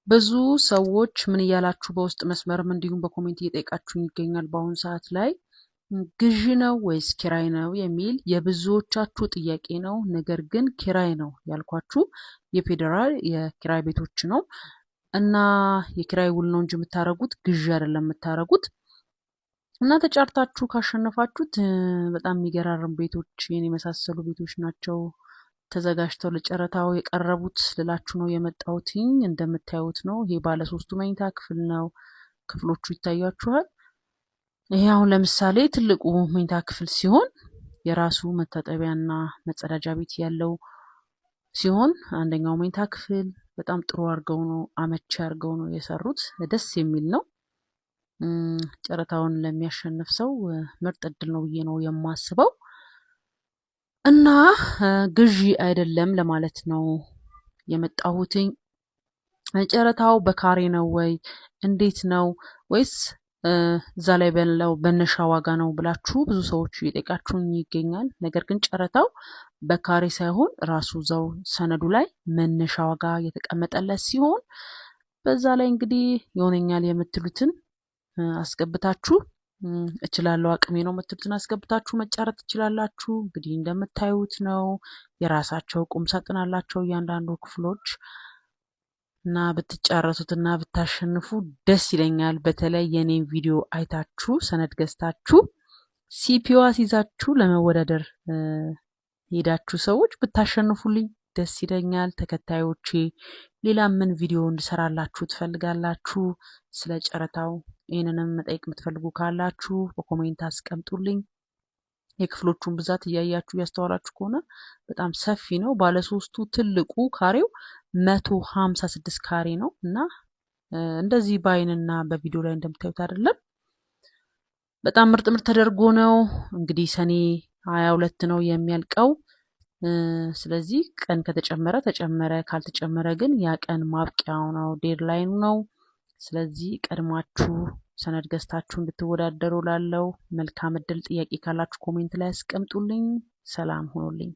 ብዙ ሰዎች ምን እያላችሁ በውስጥ መስመርም እንዲሁም በኮሜንት እየጠየቃችሁኝ ይገኛል። በአሁኑ ሰዓት ላይ ግዢ ነው ወይስ ኪራይ ነው የሚል የብዙዎቻችሁ ጥያቄ ነው። ነገር ግን ኪራይ ነው ያልኳችሁ የፌዴራል የኪራይ ቤቶች ነው እና የኪራይ ውል ነው እንጂ የምታረጉት ግዢ አይደለም የምታረጉት። እና ተጫርታችሁ ካሸነፋችሁት በጣም የሚገራርም ቤቶች የመሳሰሉ ቤቶች ናቸው ተዘጋጅተው ለጨረታው የቀረቡት ልላችሁ ነው የመጣሁትኝ። እንደምታዩት ነው። ይሄ ባለ 3 መኝታ ክፍል ነው። ክፍሎቹ ይታያችኋል። ይሄ አሁን ለምሳሌ ትልቁ መኝታ ክፍል ሲሆን የራሱ መታጠቢያና መጸዳጃ ቤት ያለው ሲሆን አንደኛው መኝታ ክፍል በጣም ጥሩ አድርገው ነው አመቺ አድርገው ነው የሰሩት። ደስ የሚል ነው። ጨረታውን ለሚያሸንፍ ሰው ምርጥ እድል ነው ብዬ ነው የማስበው። እና ግዢ አይደለም ለማለት ነው የመጣሁትኝ። ጨረታው በካሬ ነው ወይ እንዴት ነው ወይስ እዛ ላይ በለው በነሻ ዋጋ ነው ብላችሁ ብዙ ሰዎች እየጠየቃችሁኝ ይገኛል። ነገር ግን ጨረታው በካሬ ሳይሆን ራሱ እዛው ሰነዱ ላይ መነሻ ዋጋ የተቀመጠለት ሲሆን በዛ ላይ እንግዲህ ይሆነኛል የምትሉትን አስገብታችሁ እችላለሁ አቅሜ ነው የምትሉትን አስገብታችሁ መጫረት ትችላላችሁ። እንግዲህ እንደምታዩት ነው። የራሳቸው ቁም ሳጥን አላቸው እያንዳንዱ ክፍሎች እና ብትጫረቱትና ብታሸንፉ ደስ ይለኛል። በተለይ የኔን ቪዲዮ አይታችሁ ሰነድ ገዝታችሁ ሲፒዋ ሲይዛችሁ ለመወዳደር ሄዳችሁ ሰዎች ብታሸንፉልኝ ደስ ይለኛል። ተከታዮቼ ሌላ ምን ቪዲዮ እንድሰራላችሁ ትፈልጋላችሁ? ስለ ጨረታው ይህንንም መጠየቅ የምትፈልጉ ካላችሁ በኮሜንት አስቀምጡልኝ። የክፍሎቹን ብዛት እያያችሁ ያስተዋላችሁ ከሆነ በጣም ሰፊ ነው። ባለ 3ቱ ትልቁ ካሬው 156 ካሬ ነው እና እንደዚህ በአይንና በቪዲዮ ላይ እንደምታዩት አይደለም። በጣም ምርጥ ተደርጎ ነው። እንግዲህ ሰኔ 22 ነው የሚያልቀው። ስለዚህ ቀን ከተጨመረ ተጨመረ፣ ካልተጨመረ ግን ያ ቀን ማብቂያው ነው፣ ዴድላይኑ ነው። ስለዚህ ቀድማችሁ ሰነድ ገዝታችሁ እንድትወዳደሩ ላለው መልካም እድል። ጥያቄ ካላችሁ ኮሜንት ላይ አስቀምጡልኝ። ሰላም ሁኑልኝ።